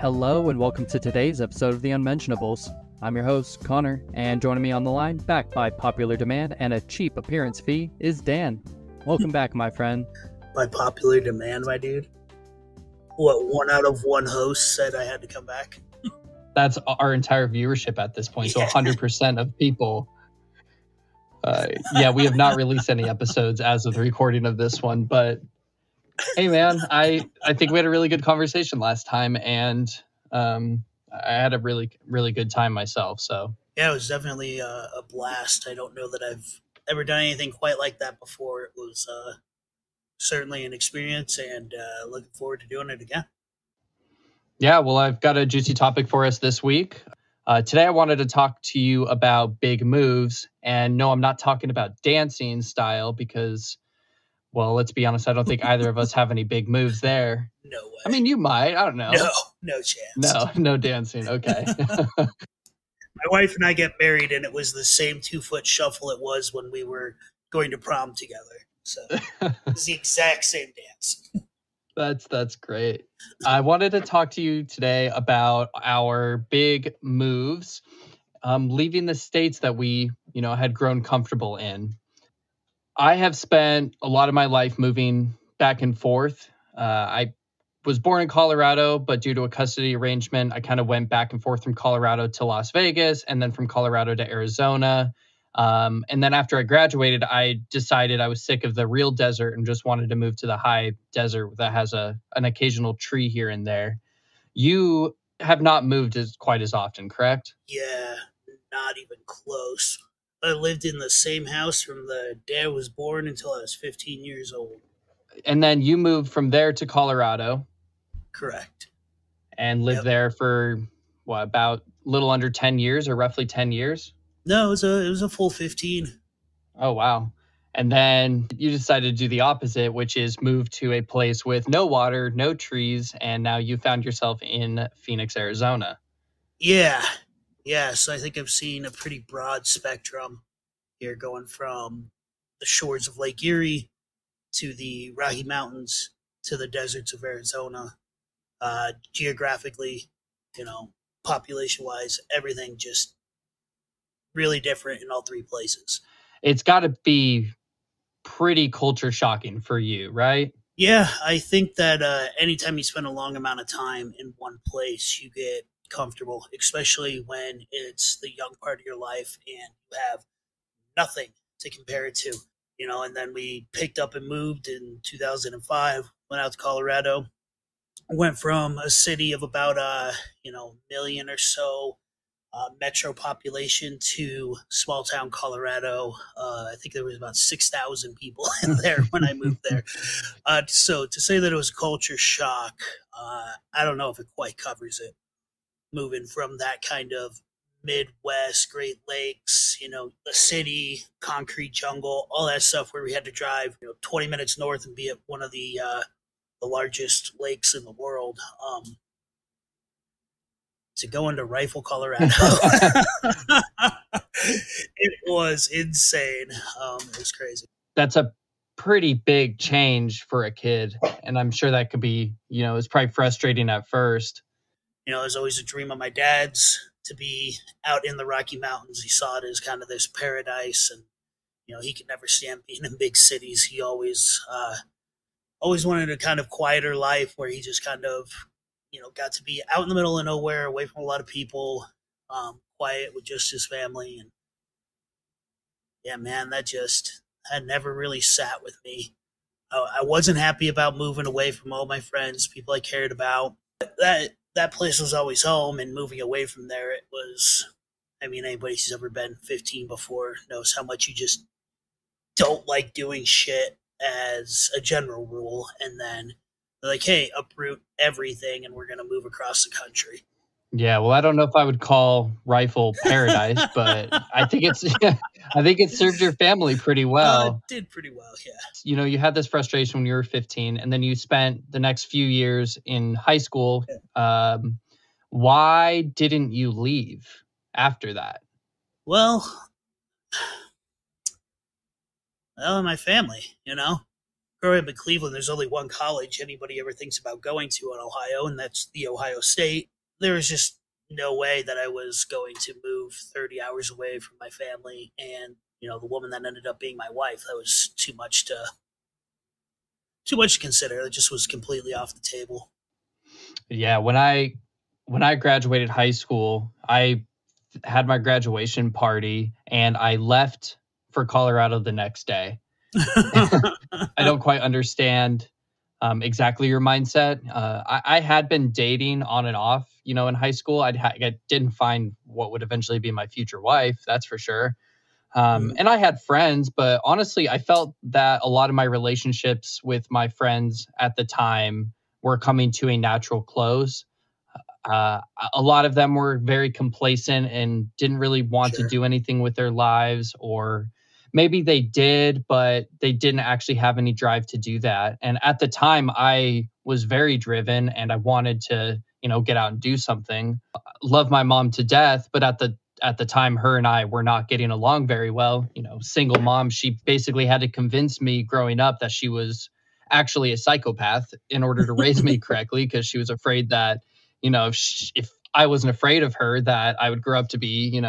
Hello and welcome to today's episode of The Unmentionables. I'm your host, Connor, and joining me on the line, backed by popular demand and a cheap appearance fee, is Dan. Welcome back, my friend. By popular demand, my dude? What, 1 out of 1 host said I had to come back? That's our entire viewership at this point, so 100% of people. We have not released any episodes as of the recording of this one, but hey, man, I think we had a really good conversation last time, and I had a really, really good time myself. So yeah, it was definitely a blast. I don't know that I've ever done anything quite like that before. It was certainly an experience, and looking forward to doing it again. Yeah, well, I've got a juicy topic for us this week. Today, I wanted to talk to you about big moves, and no, I'm not talking about dancing style because, well, let's be honest, I don't think either of us have any big moves there. No way. I mean, you might. I don't know. No chance. No dancing. Okay. My wife and I get married, and it was the same 2-foot shuffle it was when we were going to prom together. So it's the exact same dance. That's great. I wanted to talk to you today about our big moves, leaving the states that we, had grown comfortable in. I have spent a lot of my life moving back and forth. I was born in Colorado, but due to a custody arrangement, I kind of went back and forth from Colorado to Las Vegas and then from Colorado to Arizona. And then after I graduated, I decided I was sick of the real desert and just wanted to move to the high desert that has an occasional tree here and there. You have not moved quite as often, correct? Yeah, not even close. I lived in the same house from the day I was born until I was 15 years old. And then you moved from there to Colorado. Correct. And lived there for, about a little under 10 years or roughly 10 years? No, it was a full 15. Oh, wow. And then you decided to do the opposite, which is move to a place with no water, no trees, and now you found yourself in Phoenix, Arizona. Yeah. So I think I've seen a pretty broad spectrum here, going from the shores of Lake Erie to the Rocky Mountains to the deserts of Arizona. Geographically, population-wise, everything just really different in all 3 places. It's got to be pretty culture shocking for you, right? Yeah, I think that anytime you spend a long amount of time in one place, you get comfortable, especially when it's the young part of your life and you have nothing to compare it to. And then we picked up and moved in 2005, went out to Colorado, went from a city of about million or so metro population to small town Colorado. I think there was about 6,000 people in there when I moved there. So to say that it was a culture shock, I don't know if it quite covers it. Moving from that kind of Midwest, Great Lakes, the city, concrete jungle, all that stuff where we had to drive 20 minutes north and be at one of the largest lakes in the world. To go into Rifle, Colorado. It was insane. It was crazy. That's a pretty big change for a kid. And I'm sure that could be, it's probably frustrating at first. It was always a dream of my dad's to be out in the Rocky Mountains. He saw it as kind of this paradise. And, he could never stand being in big cities. He always wanted a kind of quieter life where he just kind of, got to be out in the middle of nowhere, away from a lot of people, quiet with just his family. And yeah, man, that just had never really sat with me. I wasn't happy about moving away from all my friends, people I cared about. That place was always home, and moving away from there, it was, anybody who's ever been 15 before knows how much you just don't like doing shit as a general rule. And then they're like, hey, uproot everything and we're going to move across the country. Yeah, well, I don't know if I would call Rifle paradise, but I think it served your family pretty well. It did pretty well, yeah. You had this frustration when you were 15, and then you spent the next few years in high school. Yeah. Why didn't you leave after that? Well, my family, growing up in Cleveland, there's only one college anybody ever thinks about going to in Ohio, and that's the Ohio State. there was just no way that I was going to move 30 hours away from my family and the woman that ended up being my wife. That was too much to consider. It just was completely off the table. Yeah, when I graduated high school, I had my graduation party and I left for Colorado the next day. I don't quite understand exactly your mindset. I had been dating on and off, in high school. I didn't find what would eventually be my future wife, that's for sure. And I had friends, but honestly, I felt that a lot of my relationships with my friends at the time were coming to a natural close. Uh, a lot of them were very complacent and didn't really want to Sure. do anything with their lives, or maybe they did, but they didn't actually have any drive to do that. And at the time, I was very driven and I wanted to, get out and do something. Love my mom to death, but at the time, her and I were not getting along very well. Single mom, she basically had to convince me growing up that she was actually a psychopath in order to raise me correctly, because she was afraid that if I wasn't afraid of her, that I would grow up to be,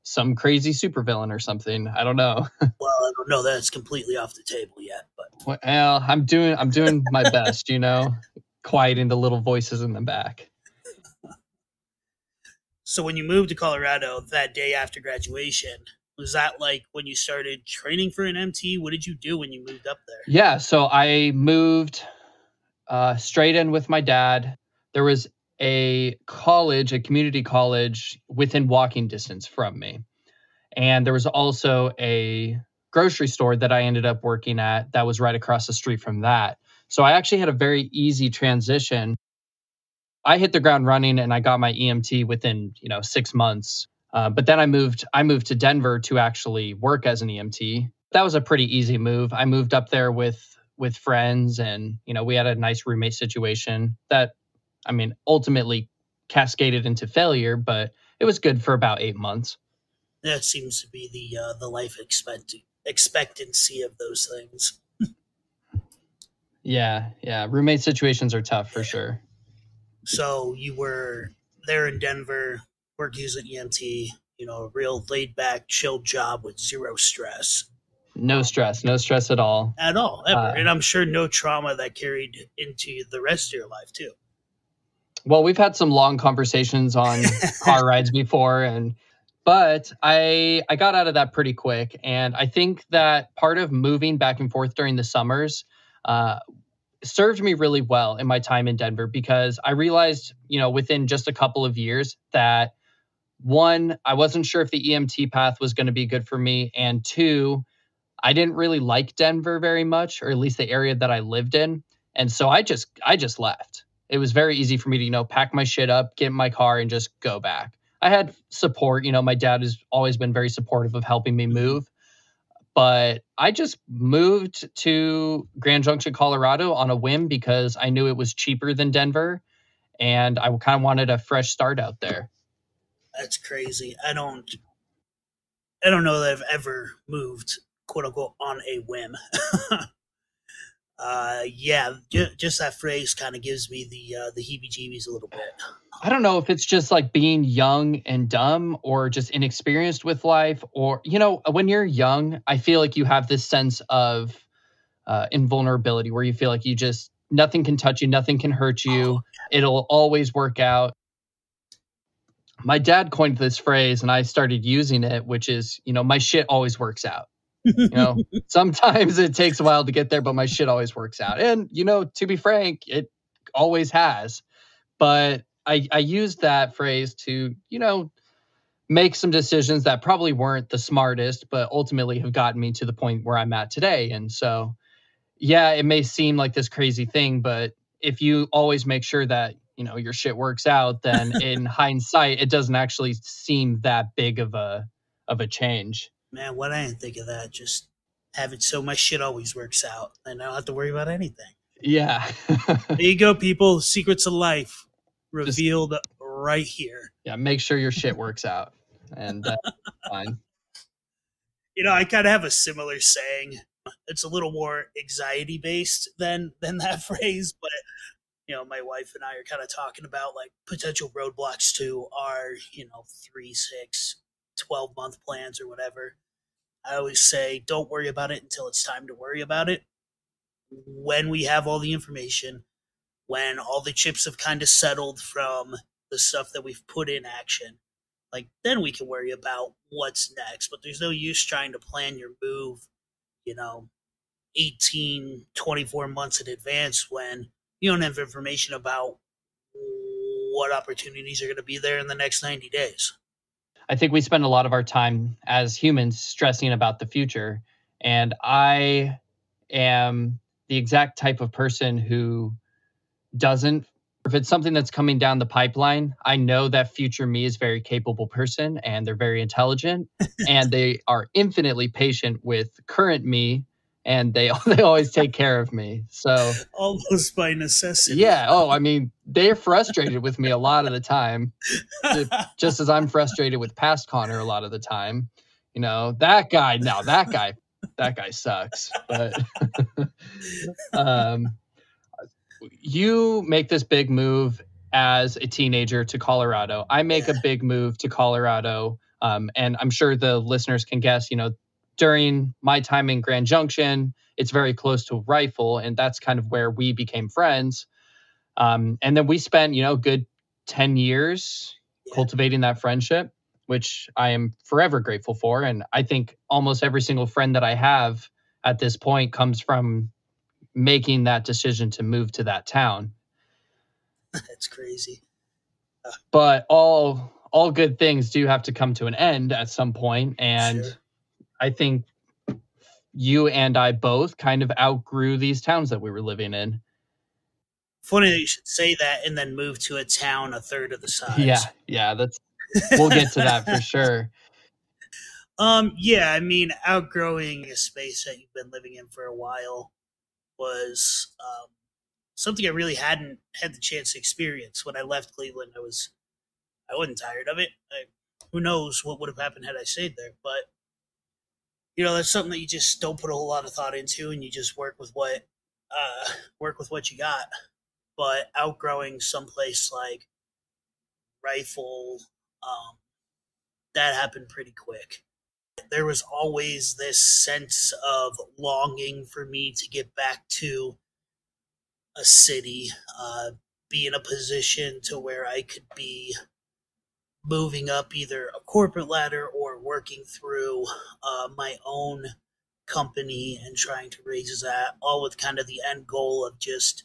some crazy supervillain or something. I don't know. Well, I don't know that it's completely off the table yet, but Well, I'm doing my best, quieting the little voices in the back. so when you moved to Colorado that day after graduation, was that like when you started training for an MT? What did you do when you moved up there? Yeah, so I moved straight in with my dad. There was a community college within walking distance from me. And there was also a grocery store that I ended up working at that was right across the street from that. So I actually had a very easy transition. I hit the ground running and I got my EMT within, 6 months. But then I moved to Denver to actually work as an EMT. That was a pretty easy move. I moved up there with friends, and we had a nice roommate situation that, ultimately cascaded into failure, but it was good for about 8 months. That seems to be the life expectancy of those things. Yeah, yeah. Roommate situations are tough for sure. So you were there in Denver, working as an EMT, a real laid back, chilled job with zero stress. No stress, no stress at all. At all, ever. And I'm sure no trauma that carried into the rest of your life, too. Well, we've had some long conversations on car rides before, but I got out of that pretty quick. And I think that part of moving back and forth during the summers served me really well in my time in Denver, because I realized, within just a couple of years that, one, I wasn't sure if the EMT path was going to be good for me. And two, I didn't really like Denver very much, or at least the area that I lived in. And so I just left. It was very easy for me to, pack my shit up, get in my car, and just go back. I had support. My dad has always been very supportive of helping me move. But I just moved to Grand Junction, Colorado on a whim, because I knew it was cheaper than Denver, and I kind of wanted a fresh start out there. That's crazy. I don't know that I've ever moved, quote unquote, on a whim. Yeah, just that phrase kind of gives me the heebie-jeebies a little bit. I don't know if it's just like being young and dumb, or just inexperienced with life, or when you're young, I feel like you have this sense of invulnerability, where you feel like nothing can touch you, nothing can hurt you. It'll always work out. My dad coined this phrase and I started using it, which is, my shit always works out. Sometimes it takes a while to get there, but my shit always works out. And, to be frank, it always has. But I used that phrase to, make some decisions that probably weren't the smartest, but ultimately have gotten me to the point where I'm at today. And so, yeah, it may seem like this crazy thing, but if you always make sure that, your shit works out, then in hindsight, it doesn't actually seem that big of a change. Man, what I didn't think of that. Just have it so my shit always works out, and I don't have to worry about anything. Yeah. There you go, people. Secrets of life revealed right here. Yeah, make sure your shit works out, and that's fine. I kind of have a similar saying. It's a little more anxiety based than that phrase, but my wife and I are kind of talking about like potential roadblocks to our, 3, 6, 12-month plans or whatever. I always say, don't worry about it until it's time to worry about it. When we have all the information, when all the chips have kind of settled from the stuff that we've put in action, like then we can worry about what's next. But there's no use trying to plan your move, you know, 18, 24 months in advance when you don't have information about what opportunities are going to be there in the next 90 days. I think we spend a lot of our time as humans stressing about the future. And I am the exact type of person who doesn't. If it's something that's coming down the pipeline, I know that future me is a very capable person and they're very intelligent and they are infinitely patient with current me and they always take care of me. So almost by necessity. Yeah. Oh, I mean, they're frustrated with me a lot of the time, just as I'm frustrated with past Connor a lot of the time. That guy sucks. But you make this big move as a teenager to Colorado. I make a big move to Colorado. And I'm sure the listeners can guess, during my time in Grand Junction, it's very close to Rifle, and that's kind of where we became friends. And then we spent, good 10 years cultivating that friendship, which I am forever grateful for. And I think almost every single friend that I have at this point comes from making that decision to move to that town. That's crazy. But all good things do have to come to an end at some point. And sure. I think you and I both kind of outgrew these towns that we were living in. Funny that you should say that and then move to a town a third of the size. Yeah, we'll get to that for sure. I mean, outgrowing a space that you've been living in for a while was something I really hadn't had the chance to experience. When I left Cleveland, I wasn't tired of it. Who knows what would have happened had I stayed there, but that's something that you just don't put a whole lot of thought into, and you just work with what you got. But outgrowing someplace like Rifle, that happened pretty quick. There was always this sense of longing for me to get back to a city, be in a position to where I could be moving up either a corporate ladder or working through my own company and trying to raise that, all with kind of the end goal of just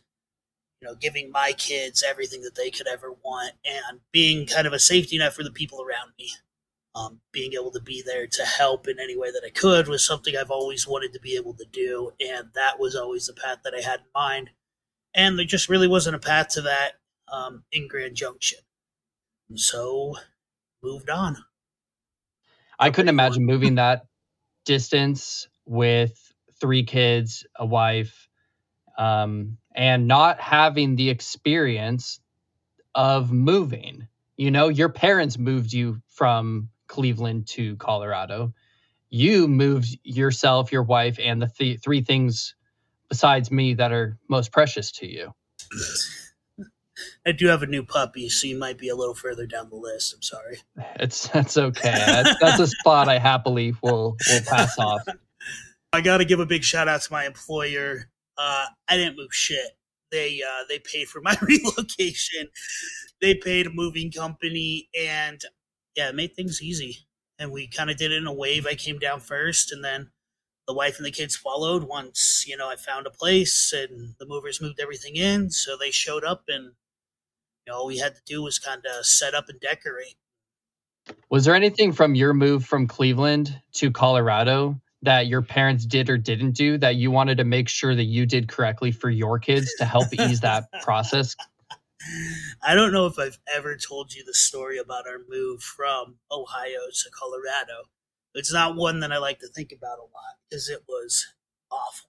giving my kids everything that they could ever want and being kind of a safety net for the people around me. Being able to be there to help in any way that I could was something I've always wanted to be able to do, and that was always the path that I had in mind. And there just really wasn't a path to that in Grand Junction. So, moved on. I couldn't imagine moving that distance with 3 kids, a wife, and not having the experience of moving. Your parents moved you from Cleveland to Colorado. You moved yourself, your wife, and the 3 things besides me that are most precious to you. I do have a new puppy, so you might be a little further down the list. I'm sorry. That's okay. That's a spot I happily will pass off. I got to give a big shout out to my employer. I didn't move shit. They paid for my relocation. They paid a moving company, and it made things easy. And we kind of did it in a wave. I came down first, and then the wife and the kids followed once, I found a place and the movers moved everything in. So they showed up, and all we had to do was kind of set up and decorate. Was there anything from your move from Cleveland to Colorado that your parents did or didn't do that you wanted to make sure that you did correctly for your kids to help ease that process? I don't know if I've ever told you the story about our move from Ohio to Colorado. It's not one that I like to think about a lot because it was awful.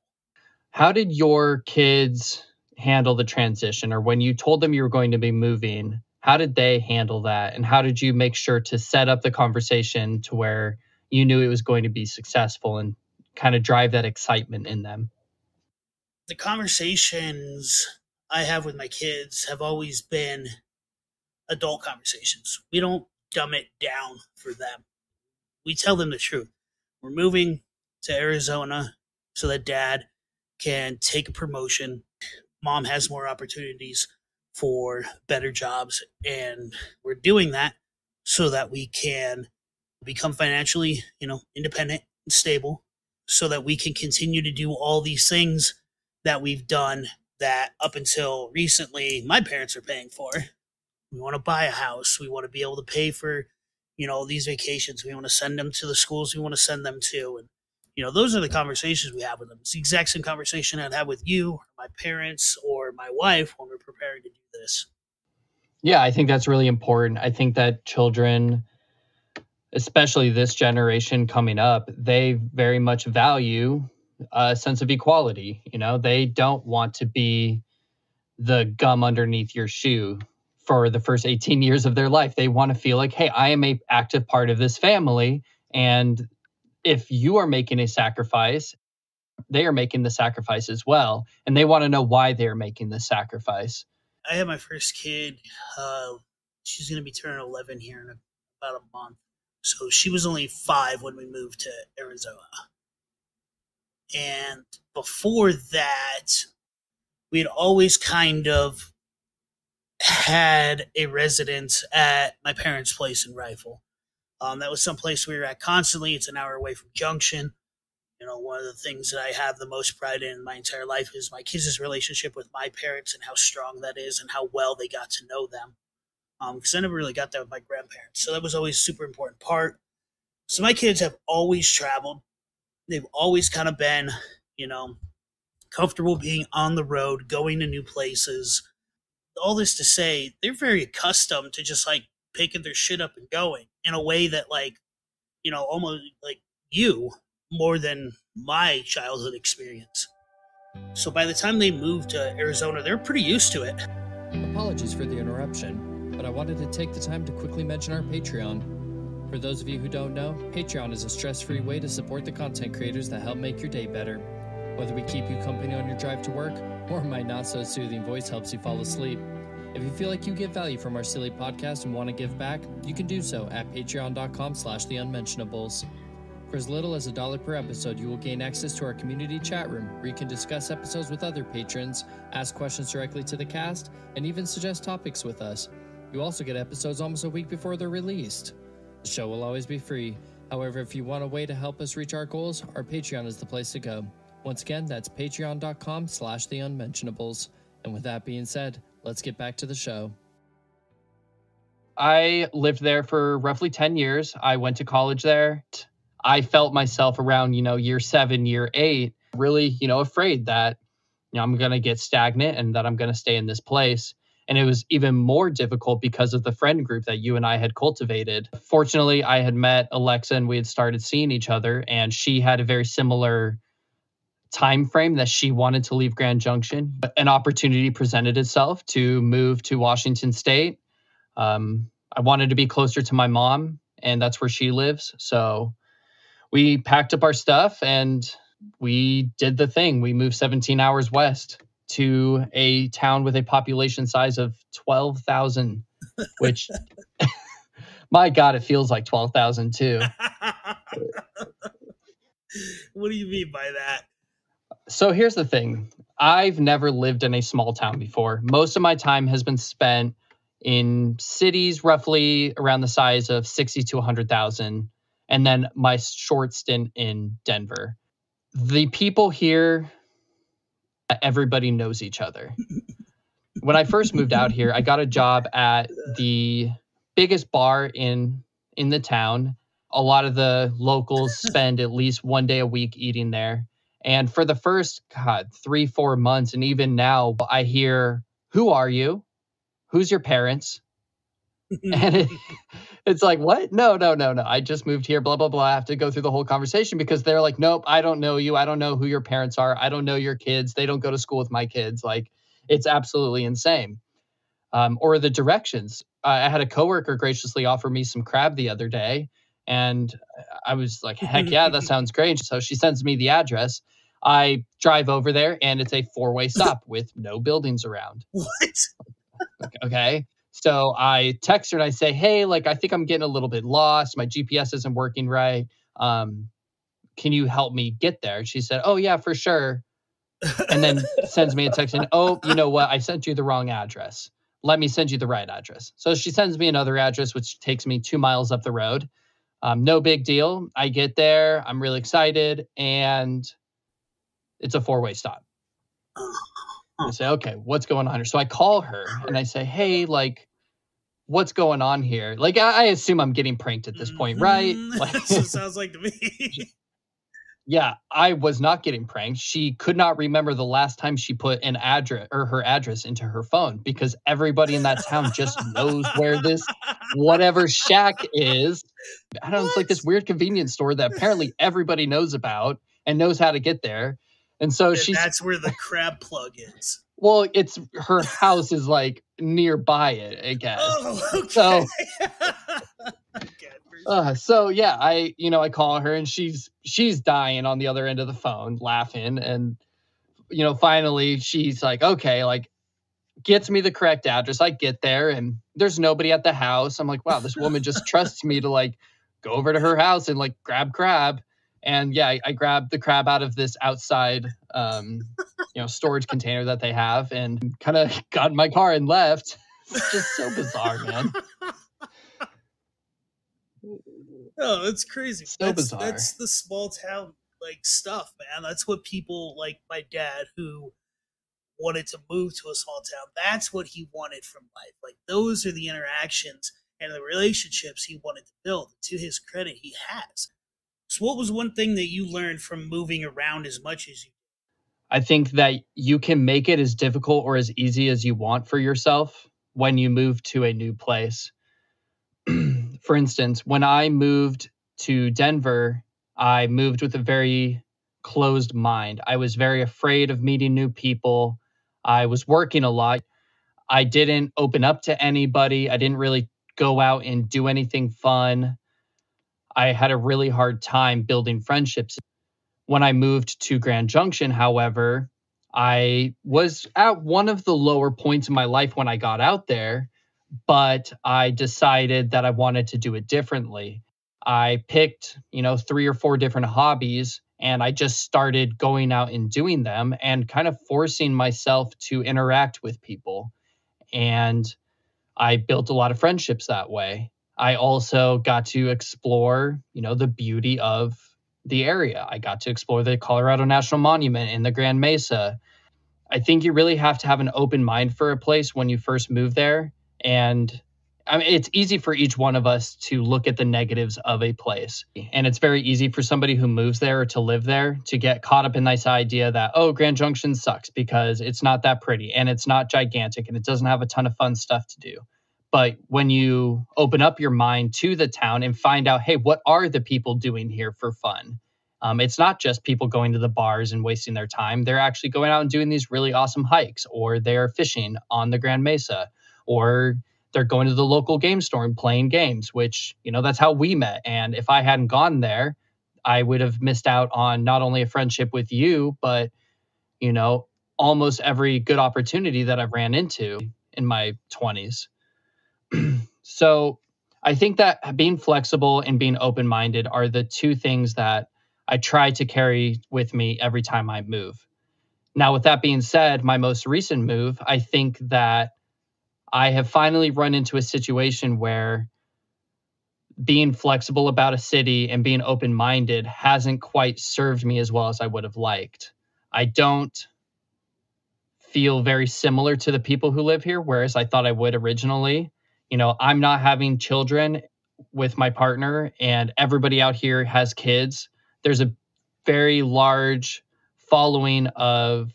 How did your kids handle the transition, or when you told them you were going to be moving, how did they handle that? And how did you make sure to set up the conversation to where you knew it was going to be successful and kind of drive that excitement in them? The conversations I have with my kids have always been adult conversations. We don't dumb it down for them. We tell them the truth. We're moving to Arizona so that dad can take a promotion. Mom has more opportunities for better jobs. And we're doing that so that we can become financially, independent and stable so that we can continue to do all these things that we've done that up until recently my parents are paying for. We want to buy a house. We want to be able to pay for, these vacations. We want to send them to the schools we want to send them to. And, those are the conversations we have with them. It's the exact same conversation I'd have with you, or my parents, or my wife when we're preparing to do this. Yeah, I think that's really important. I think that children, especially this generation coming up, they very much value a sense of equality. They don't want to be the gum underneath your shoe for the first 18 years of their life. They want to feel like, hey, I am an active part of this family. And if you are making a sacrifice, they are making the sacrifice as well. And they want to know why they're making the sacrifice. I had my first kid. She's going to be turning 11 here in about a month. So she was only 5 when we moved to Arizona. And before that, we had always kind of had a residence at my parents' place in Rifle. That was someplace we were at constantly. It's an hour away from Junction. One of the things that I have the most pride in my entire life is my kids' relationship with my parents and how strong that is and how well they got to know them. Because I never really got that with my grandparents. So that was always a super important part. So my kids have always traveled. They've always kind of been, comfortable being on the road, going to new places. All this to say, they're very accustomed to just like picking their shit up and going in a way that almost like you more than my childhood experience. So by the time they moved to Arizona, they're pretty used to it. Apologies for the interruption, but I wanted to take the time to quickly mention our Patreon. For those of you who don't know, Patreon is a stress-free way to support the content creators that help make your day better. Whether we keep you company on your drive to work, or my not-so-soothing voice helps you fall asleep. If you feel like you get value from our silly podcast and want to give back, you can do so at patreon.com/theunmentionables. For as little as $1 per episode, you will gain access to our community chat room, where you can discuss episodes with other patrons, ask questions directly to the cast, and even suggest topics with us. You also get episodes almost a week before they're released. The show will always be free. However, if you want a way to help us reach our goals, our Patreon is the place to go. Once again, that's patreon.com/theunmentionables. And with that being said, let's get back to the show. I lived there for roughly 10 years. I went to college there. I felt myself around, year 7, year 8, really, afraid that, I'm going to get stagnant and that I'm going to stay in this place. And it was even more difficult because of the friend group that you and I had cultivated. Fortunately, I had met Alexa and we had started seeing each other, and she had a very similar time frame that she wanted to leave Grand Junction. An opportunity presented itself to move to Washington State. I wanted to be closer to my mom, and that's where she lives. So we packed up our stuff and we did the thing. We moved 17 hours west to a town with a population size of 12,000, which, my God, it feels like 12,000 too. What do you mean by that? So here's the thing. I've never lived in a small town before. Most of my time has been spent in cities roughly around the size of 60 to 100,000. And then my short stint in Denver. The people here, everybody knows each other. When I first moved out here, I got a job at the biggest bar in the town. A lot of the locals spend at least one day a week eating there. And for the first, 3-4 months, and even now, I hear, "Who are you? Who's your parents?" And it's like, what? No. I just moved here, blah, blah, blah. I have to go through the whole conversation because they're like, nope, I don't know you. I don't know who your parents are. I don't know your kids. They don't go to school with my kids. Like, it's absolutely insane. Or the directions. I had a coworker graciously offer me some crab the other day. And I was like, heck yeah, that sounds great. So she sends me the address. I drive over there and it's a 4-way stop with no buildings around. What? Okay. So I text her and I say, hey, like, I think I'm getting a little bit lost. My GPS isn't working right. Can you help me get there? She said, oh, yeah, for sure. And then sends me a text and, oh, you know what? I sent you the wrong address. Let me send you the right address. So she sends me another address, which takes me 2 miles up the road. No big deal. I get there. I'm really excited. And it's a 4-way stop. I say, okay, what's going on here? So I call her and I say, hey, like, what's going on here? Like, I assume I'm getting pranked at this point, right? Like, That's what it sounds like to me. yeah, I was not getting pranked. She could not remember the last time she put an address or her address into her phone because everybody in that town just knows where this whatever shack is. I don't know, it's like this weird convenience store that apparently everybody knows about and knows how to get there. And so that's where the crab plug is. Well, it's her house is like nearby it, I guess. Oh, okay. So, Okay. So yeah, I call her and she's dying on the other end of the phone, laughing, and finally she's like, okay, like gets me the correct address. I get there and there's nobody at the house. I'm like, wow, this woman just trusts me to like go over to her house and like grab crab. And yeah, I grabbed the crab out of this outside, storage container that they have and kind of got in my car and left. It's just so bizarre, man. Oh, that's crazy. So bizarre. That's the small town like stuff, man. That's what people like my dad who wanted to move to a small town. That's what he wanted from life. Like those are the interactions and the relationships he wanted to build. To his credit, he has. So what was one thing that you learned from moving around as much as you did? I think that you can make it as difficult or as easy as you want for yourself when you move to a new place. For instance, when I moved to Denver, I moved with a very closed mind. I was very afraid of meeting new people. I was working a lot. I didn't open up to anybody. I didn't really go out and do anything fun. I had a really hard time building friendships. When I moved to Grand Junction, however, I was at one of the lower points in my life when I got out there, but I decided that I wanted to do it differently. I picked, 3 or 4 different hobbies, and I just started going out and doing them and kind of forcing myself to interact with people. And I built a lot of friendships that way. I also got to explore, the beauty of the area. I got to explore the Colorado National Monument and the Grand Mesa. I think you really have to have an open mind for a place when you first move there. And I mean, it's easy for each one of us to look at the negatives of a place. And it's very easy for somebody who moves there or to live there to get caught up in this idea that, oh, Grand Junction sucks because it's not that pretty and it's not gigantic and it doesn't have a ton of fun stuff to do. But when you open up your mind to the town and find out, hey, what are the people doing here for fun? It's not just people going to the bars and wasting their time. They're actually going out and doing these really awesome hikes, or they're fishing on the Grand Mesa, or they're going to the local game store and playing games, which, that's how we met. And if I hadn't gone there, I would have missed out on not only a friendship with you, but, almost every good opportunity that I've ran into in my 20s. So I think that being flexible and being open-minded are the two things that I try to carry with me every time I move. Now, with that being said, my most recent move, I think that I have finally run into a situation where being flexible about a city and being open-minded hasn't quite served me as well as I would have liked. I don't feel very similar to the people who live here, whereas I thought I would originally. I'm not having children with my partner, and everybody out here has kids. There's a very large following of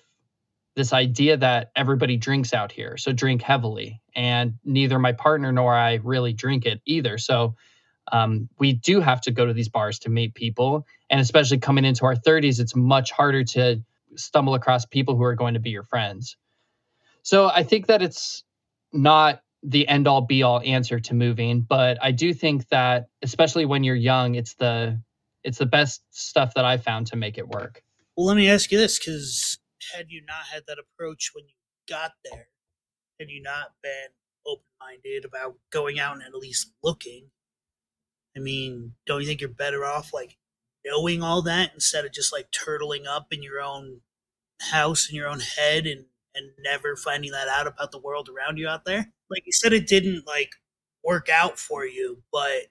this idea that everybody drinks out here, so drink heavily. And neither my partner nor I really drink it either. So we do have to go to these bars to meet people. And especially coming into our 30s, it's much harder to stumble across people who are going to be your friends. So I think that it's not the end all be all answer to moving, but I do think that especially when you're young, it's the best stuff that I found to make it work. Well, let me ask you this, because had you not had that approach when you got there, had you not been open minded about going out and at least looking, I mean, don't you think you're better off like knowing all that instead of just like turtling up in your own house in your own head and never finding that out about the world around you out there? Like you said, it didn't like work out for you, but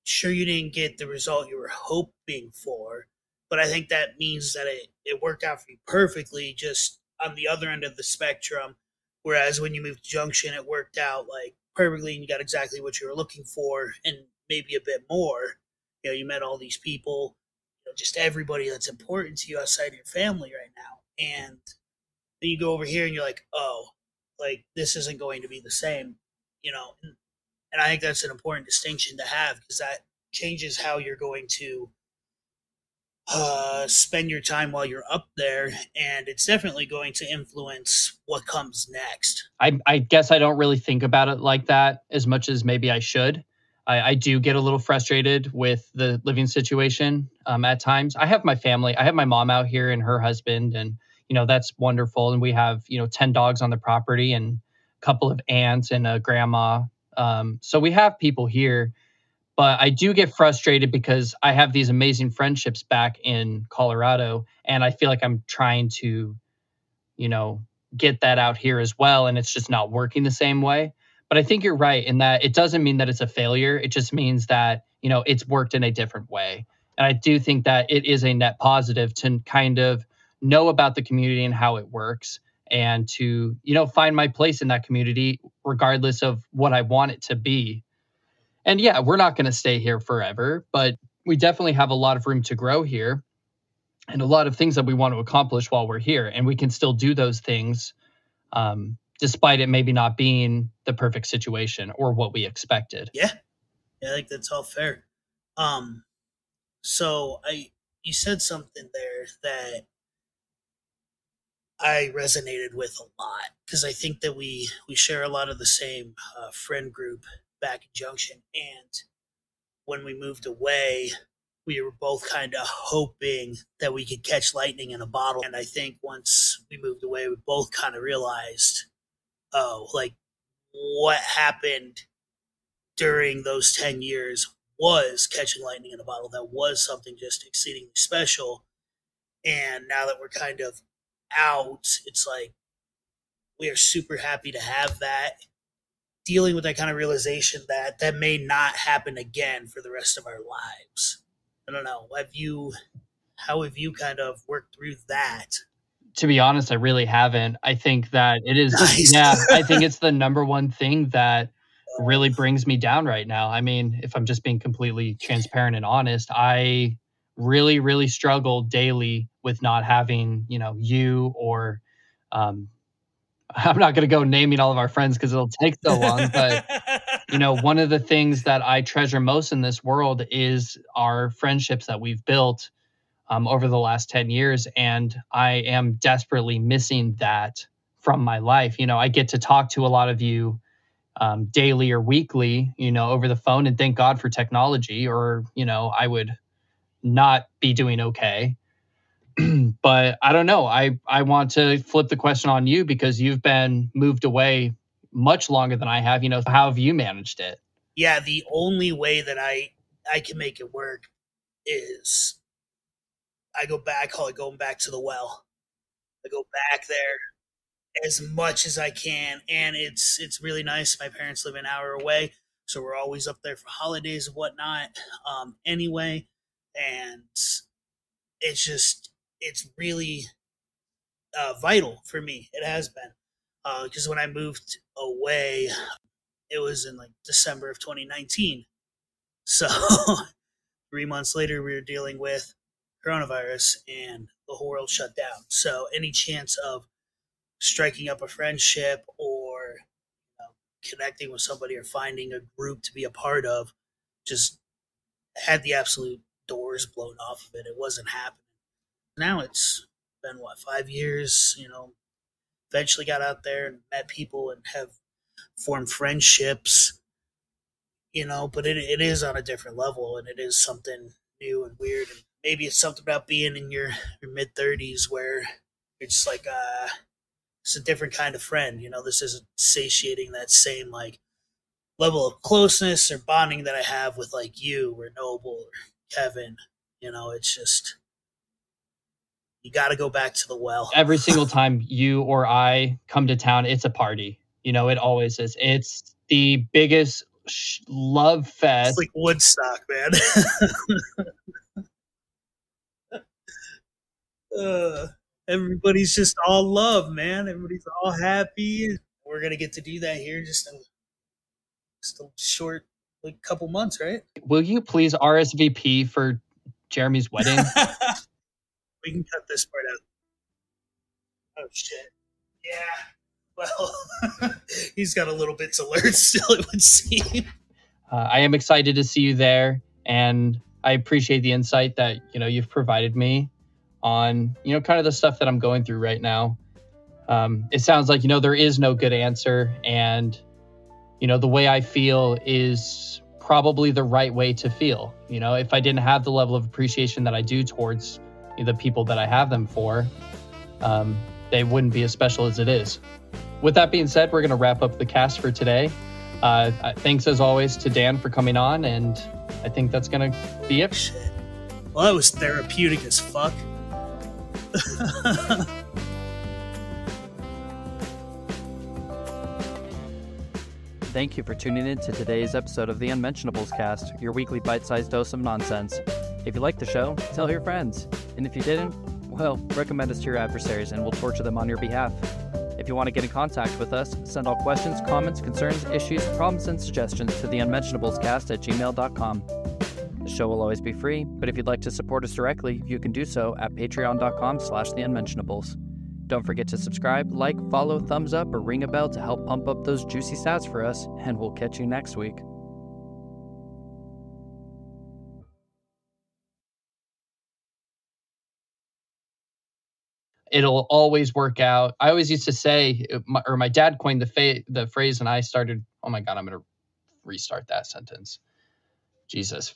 sure you didn't get the result you were hoping for, but I think that means that it worked out for you perfectly, just on the other end of the spectrum. Whereas when you moved to Junction, it worked out like perfectly and you got exactly what you were looking for and maybe a bit more. You know, you met all these people, you know, just everybody that's important to you outside of your family right now. And then you go over here and you're like, oh, like this isn't going to be the same, you know. And I think that's an important distinction to have because that changes how you're going to spend your time while you're up there, and it's definitely going to influence what comes next. I guess I don't really think about it like that as much as maybe I should. I do get a little frustrated with the living situation at times. I have my family. I have my mom out here and her husband, and that's wonderful. And we have 10 dogs on the property and a couple of aunts and a grandma. So we have people here, but I do get frustrated because I have these amazing friendships back in Colorado, and I feel like I'm trying to you know, get that out here as well. And it's just not working the same way. But I think you're right in that it doesn't mean that it's a failure. It just means that, it's worked in a different way. And I do think that it is a net positive to kind of know about the community and how it works and to, find my place in that community, regardless of what I want it to be. And yeah, we're not going to stay here forever, but we definitely have a lot of room to grow here and a lot of things that we want to accomplish while we're here. And we can still do those things despite it maybe not being the perfect situation or what we expected. Yeah, I think that's all fair. Um, so you said something there that I resonated with a lot because I think that we share a lot of the same friend group back in Junction, and when we moved away, we were both kind of hoping that we could catch lightning in a bottle. And I think once we moved away, we both kind of realized, oh, like what happened during those 10 years was catching lightning in a bottle. That was something just exceedingly special. And now that we're kind of out, it's like we are super happy to have that. Dealing with that kind of realization that that may not happen again for the rest of our lives. I don't know. How have you kind of worked through that? To be honest, I really haven't. I think that it is, Nice. yeah, I think it's the number one thing that really brings me down right now. I mean, if I'm just being completely transparent and honest, I really, really struggle daily with not having, you or, I'm not going to go naming all of our friends because it'll take so long, but one of the things that I treasure most in this world is our friendships that we've built over the last 10 years. And I am desperately missing that from my life. I get to talk to a lot of you daily or weekly, over the phone, and thank God for technology, or, I would not be doing okay. But I don't know. I want to flip the question on you because you've been moved away much longer than I have. How have you managed it? Yeah, the only way that I can make it work is I go back. I call it going back to the well. I go back there as much as I can, and it's really nice. My parents live an hour away, so we're always up there for holidays and whatnot. Anyway, and it's really vital for me. It has been because when I moved away, it was in like December of 2019. So 3 months later, we were dealing with coronavirus and the whole world shut down. So any chance of striking up a friendship or connecting with somebody or finding a group to be a part of just had the absolute doors blown off of it. It wasn't happening. Now it's been 5 years, eventually got out there and met people and have formed friendships, but it is on a different level and it is something new and weird. And maybe it's something about being in your mid 30s where it's like it's a different kind of friend. This isn't satiating that same like level of closeness or bonding that I have with like you or Noble or Kevin. It's just you got to go back to the well. Every single time you or I come to town, it's a party. It always is. It's the biggest love fest. It's like Woodstock, man. Everybody's just all love, man. Everybody's all happy. We're gonna get to do that here just a short, like, couple months, right? Will you please RSVP for Jeremy's wedding? We can cut this part out. Oh shit! Yeah. Well, he's got a little bit to learn still, it would seem. I am excited to see you there, and I appreciate the insight that you've provided me on kind of the stuff that I'm going through right now. It sounds like there is no good answer, and the way I feel is probably the right way to feel. If I didn't have the level of appreciation that I do towards the people that I have them for, they wouldn't be as special as it is. With that being said, we're going to wrap up the cast for today. Thanks as always to Dan for coming on, and I think that's going to be it. Shit. Well, that was therapeutic as fuck. Thank you for tuning in to today's episode of the Unmentionables Cast, your weekly bite-sized dose of nonsense. If you liked the show, tell your friends. And if you didn't, well, recommend us to your adversaries and we'll torture them on your behalf. If you want to get in contact with us, send all questions, comments, concerns, issues, problems, and suggestions to the unmentionablescast@gmail.com. The show will always be free, but if you'd like to support us directly, you can do so at patreon.com/theunmentionables. Don't forget to subscribe, like, follow, thumbs up, or ring a bell to help pump up those juicy stats for us, and we'll catch you next week. It'll always work out. I always used to say, my dad coined the phrase, and I started, oh my God, I'm going to restart that sentence. Jesus.